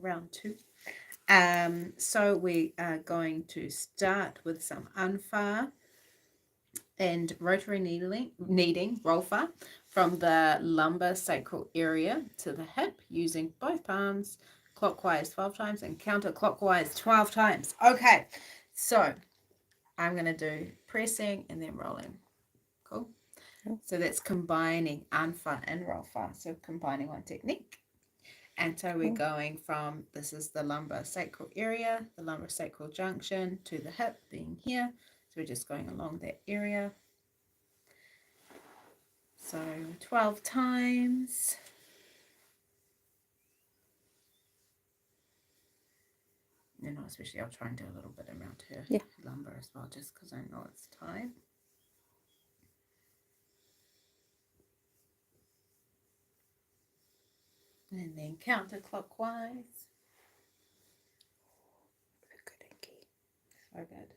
round two. So we are going to start with some unfar and rotary kneading rolfa from the lumbar sacral area to the hip using both palms clockwise 12 times and counterclockwise 12 times. Okay, so I'm going to do pressing and then rolling. Cool. So that's combining unfa and rolfa. So combining one technique. And so we're going from, this is the lumbar sacral area, the lumbar sacral junction to the hip being here. So we're just going along that area. So 12 times. You know, especially I'll try and do a little bit around her lumbar as well, just because I know it's tight. And then counterclockwise. So good.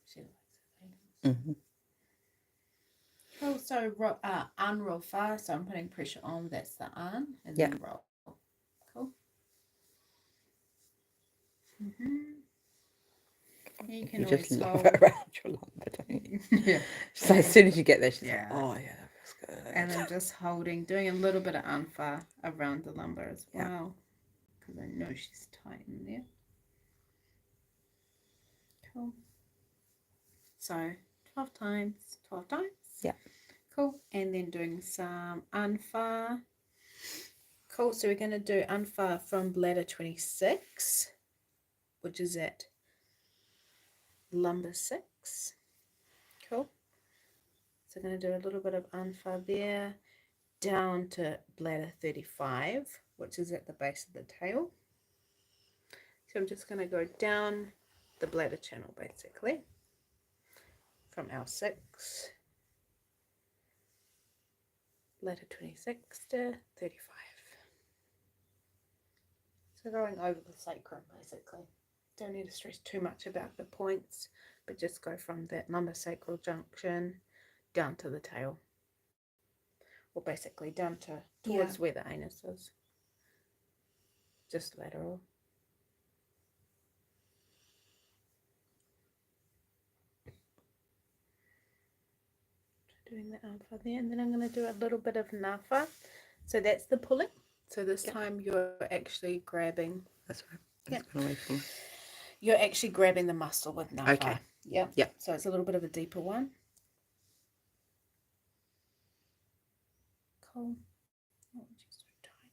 She likes it. Also, unroll fast. So I'm putting pressure on. That's the un, and then roll. Cool. You can always just love hold it around your lumbar, don't you? Yeah. So as soon as you get there, she's Yeah. like, oh yeah, that feels good. And I'm just holding, doing a little bit of unfar around the lumbar as well, because I know she's tight in there. Cool. So 12 times, 12 times. Yeah. Cool. And then doing some unfar. Cool. So we're going to do unfar from bladder 26, which is at lumbar 6. Cool. So I'm going to do a little bit of unfar there, down to bladder 35, which is at the base of the tail. So I'm just going to go down the bladder channel basically from L6, bladder 26 to 35. So going over the sacrum basically. Don't need to stress too much about the points, but just go from that lumbar sacral junction down to the tail. Or basically down to towards where the anus is. Just lateral. Doing the alpha there, and then I'm going to do a little bit of nafa. So that's the pulling. So this time you're actually grabbing. That's right. That's gone away from me. You're actually grabbing the muscle with nafa. Okay. Yep. Yep. So it's a little bit of a deeper one. Cool. Oh, she's so tight.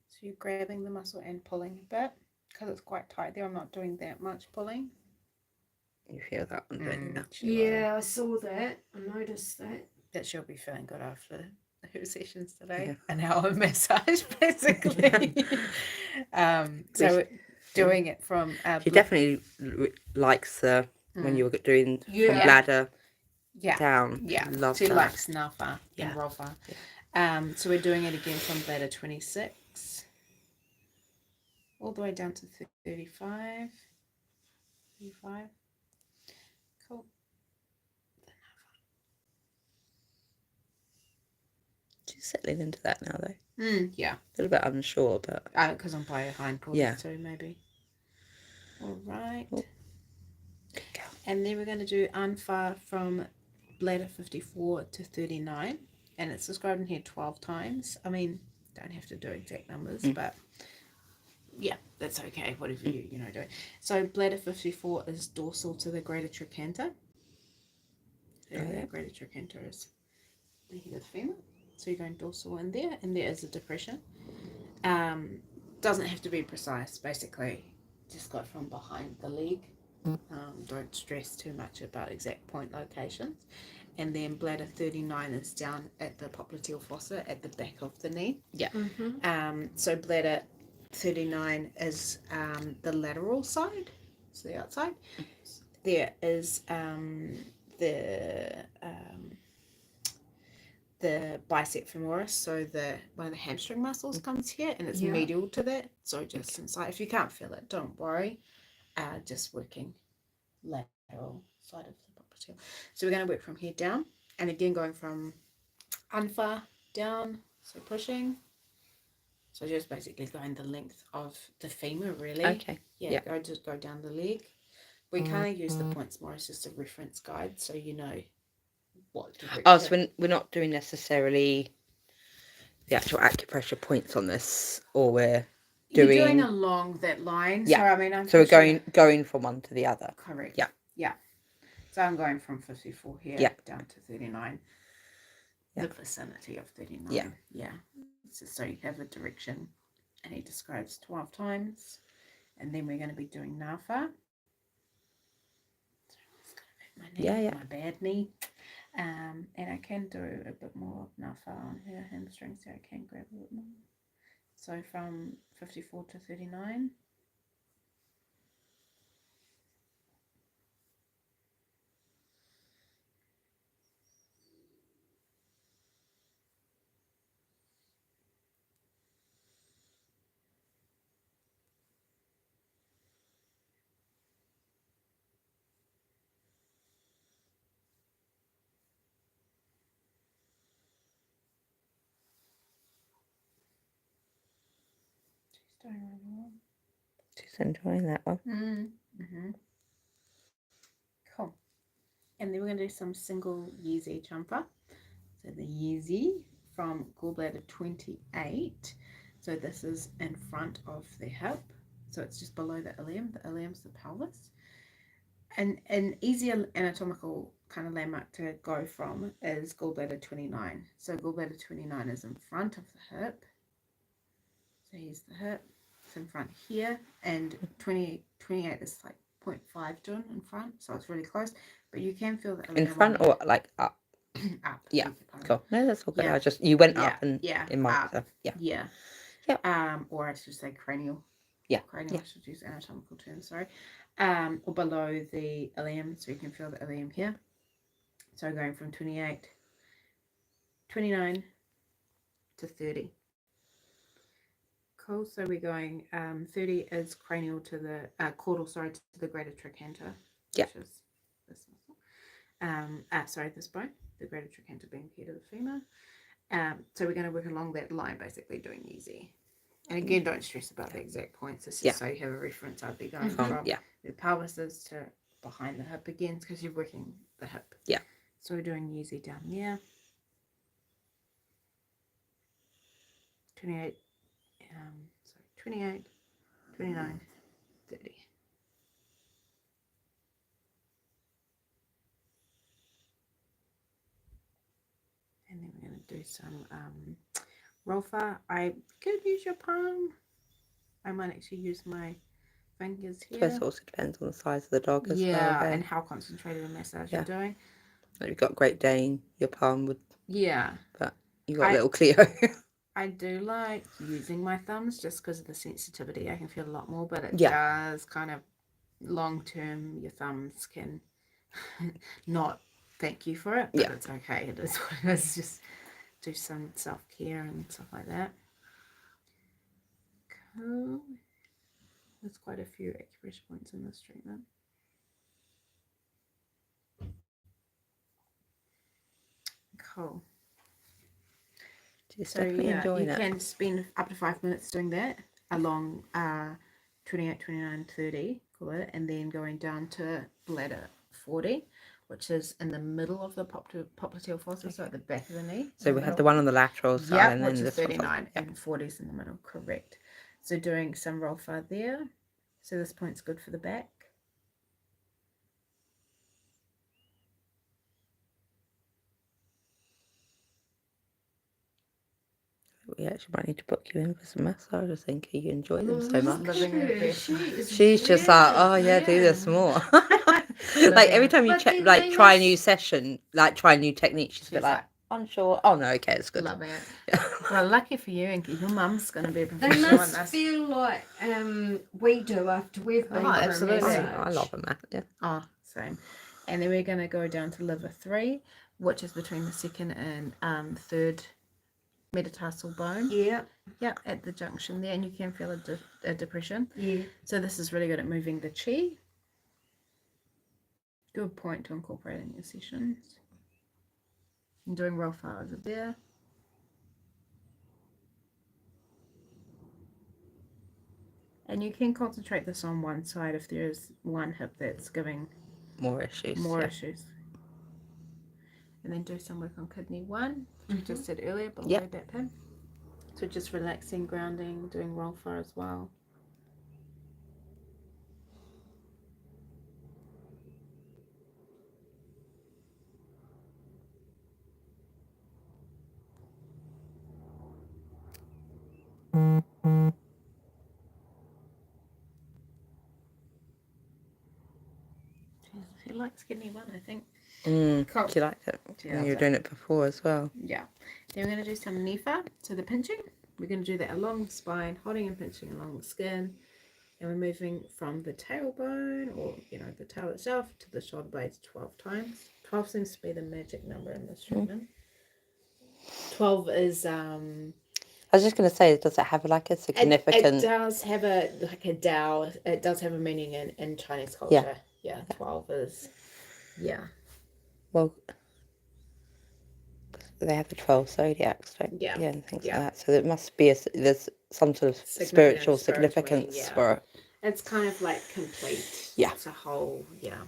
So you're grabbing the muscle and pulling a bit because it's quite tight there. I'm not doing that much pulling. You feel that one, don't you? Yeah, I saw that. I noticed that. That she'll be feeling good after her sessions today. An hour massage, basically. So doing it from... she definitely likes when you were doing from bladder down. Yeah, she likes nafa and rofa. So we're doing it again from bladder 26 all the way down to 35. 35. Cool. She's settling into that now, though. Yeah. A little bit unsure, but... Because I'm by her hindquarters too, maybe. All right. Oh. And then we're going to do unfar from bladder 54 to 39. And it's described in here 12 times. I mean, don't have to do exact numbers, but yeah, that's okay. Whatever you do. So bladder 54 is dorsal to the greater trochanter. The greater trochanter is the head of the femur. So you're going dorsal in there, and there is a depression. Doesn't have to be precise, basically. Just go from behind the leg. Don't stress too much about exact point locations. And then bladder 39 is down at the popliteal fossa at the back of the knee. Yeah. So bladder 39 is the lateral side, so the outside. There is the bicep femoris, so one of the hamstring muscles comes here, and it's medial to that. So just inside. If you can't feel it, don't worry. Just working lateral side of the popliteal. So we're going to work from here down, and again going from unfar down. So pushing So just basically going the length of the femur, really. Okay. Yeah, just go down the leg. We kind of use the points more as just a reference guide, so you know what direction. Oh, so we're not doing necessarily the actual acupressure points on this, or we're doing along that line. Yeah. So I mean, so we're going from one to the other. Correct. Yeah. Yeah. So I'm going from 54 here down to 39. The vicinity of 39. Yeah. Yeah. So you have a direction, and he describes 12 times, and then we're going to be doing Nafa. My knee, my bad knee. And I can do a bit more Nafa on her hamstring, so I can grab a bit more. So from 54 to 39. Doing really well. She's enjoying that one. Mm-hmm. Cool. And then we're going to do some single Yeezy jumper. So the Yeezy from gallbladder 28. So this is in front of the hip. So it's just below the ilium. The ilium's the pelvis. And an easier anatomical kind of landmark to go from is gallbladder 29. So gallbladder 29 is in front of the hip. So here's the hip. It's in front here. And 28 is like 0.5 Jun in front. So it's really close. But you can feel the ilium in front or like up? Up. Yeah. Cool. No, that's all good. Yeah. I just you went up and in my up. so, yeah. Yeah. Or I should say cranial. Yeah. Cranial. I should use anatomical terms. Sorry. Or below the ilium, so you can feel the ilium here. So going from 28, 29 to 30. Cool. So we're going 30 is cranial to the caudal, sorry, to the greater trochanter. Yeah. Which is this muscle. This bone. The greater trochanter being here to the femur. So we're going to work along that line, basically doing Yeezy. And again, don't stress about the exact points. It's just so you have a reference. I'd be going from the pelvises to behind the hip again, because you're working the hip. Yeah. So we're doing Yeezy down there. 28, 28, 29, 30. And then we're going to do some Rofa. I could use your palm. I might actually use my fingers here. It also depends on the size of the dog as well. Yeah, and how concentrated a massage you're doing. You've got Great Dane, your palm would. Yeah. But you got little Cleo. I do like using my thumbs just because of the sensitivity. I can feel a lot more, but it does kind of long term, your thumbs can not thank you for it, but it's okay. It is what it is. Just do some self care and stuff like that. Cool. There's quite a few acupressure points in this treatment. Cool. So you can spend up to 5 minutes doing that along 28, 29, 30, call it, and then going down to bladder 40, which is in the middle of the popliteal fossa, so at the back of the knee. So we have the one on the lateral side, and which then is 39 and 40 is in the middle, correct. So doing some Rolfa there. So this point's good for the back. We actually might need to book you in for some massage. I think you enjoy them so much. She's just like, oh yeah, do this more. Like every time you try a new session, like try a new technique, she's a bit like unsure. Oh no, okay, it's good. Loving it. Well, lucky for you, and your mum's going to be a They professional must on this. feel like we do after we've been for a absolutely. massage. I love a massage. Yeah. Oh, same. And then we're going to go down to liver 3, which is between the second and third metatarsal bone. Yeah. Yeah, at the junction there, and you can feel a depression. Yeah. So this is really good at moving the chi. Good point to incorporate in your sessions. I'm doing Rolfa over there. And you can concentrate this on one side if there is one hip that's giving more issues. more issues. And then do some work on kidney 1, which we just did earlier, below back pain. So just relaxing, grounding, doing roll far as well. He likes kidney 1, I think. Cool. Cool. Do you like it? Yeah, You were doing it before as well. Yeah. Then we're going to do some nifa, so the pinching. We're going to do that along the spine, holding and pinching along the skin. And we're moving from the tailbone, or, the tail itself, to the shoulder blades 12 times. 12 seems to be the magic number in this treatment. 12 is... I was just going to say, does it have like a significant... It does have a Tao. It does have a meaning in Chinese culture. Yeah, 12 is... Yeah. Well, they have the 12 zodiacs, don't Yeah. Yeah, and things like that. So there must be there's some sort of spiritual significance for it. It's kind of like complete. Yeah. It's a whole, Yeah.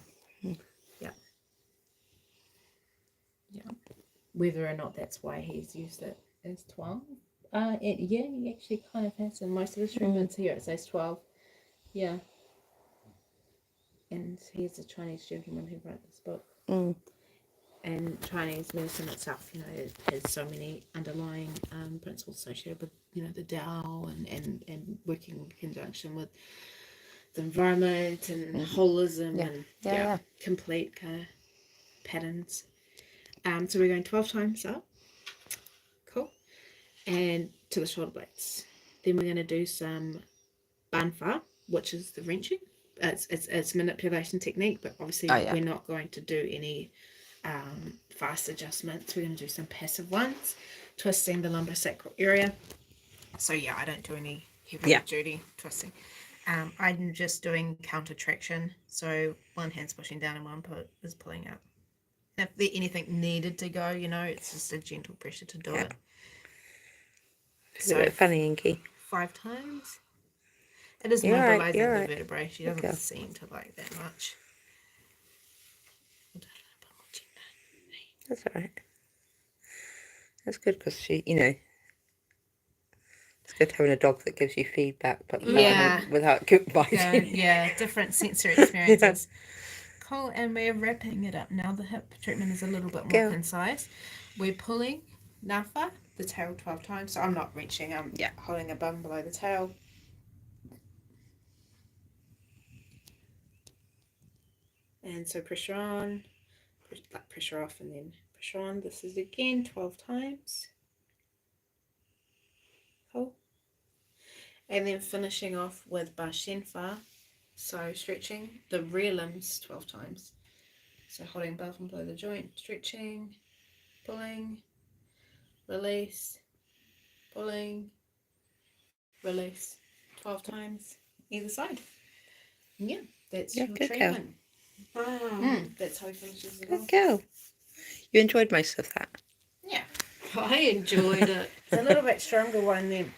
Whether or not that's why he's used it as 12. He actually kind of has in most of his treatments here. It says 12. Yeah. And he's a Chinese gentleman who wrote this book. And Chinese medicine itself, it has so many underlying principles associated with, the Tao and working in conjunction with the environment and holism and complete kind of patterns. So we're going 12 times up. Cool. And to the shoulder blades. Then we're going to do some banfa, which is the wrenching. It's manipulation technique, but obviously we're not going to do any fast adjustments. We're going to do some passive ones, twisting the lumbosacral area. So I don't do any heavy duty twisting. I'm just doing counter traction. So one hand's pushing down and one is pulling up. If there anything needed to go, it's just a gentle pressure to do it. It's a bit funny, Inky. 5 times. It is mobilizing the vertebrae. She doesn't seem to like that much. That's all right. That's good because she, it's good having a dog that gives you feedback, but without biting. Different sensory experiences. Cool, and we're wrapping it up now. The hip treatment is a little bit more concise. We're pulling nafa, the tail 12 times. So I'm not wrenching, I'm holding a bum below the tail. And so pressure on, pressure off, and then pressure on. This is again 12 times. Cool. And then finishing off with ba shenfa. So stretching the rear limbs 12 times. So holding above and below the joint, stretching, pulling, release, pulling, release 12 times either side. Yeah, that's your treatment. Wow. That's how he finishes it off. Good girl. You enjoyed most of that? Yeah, I enjoyed it. It's a little bit stronger one then.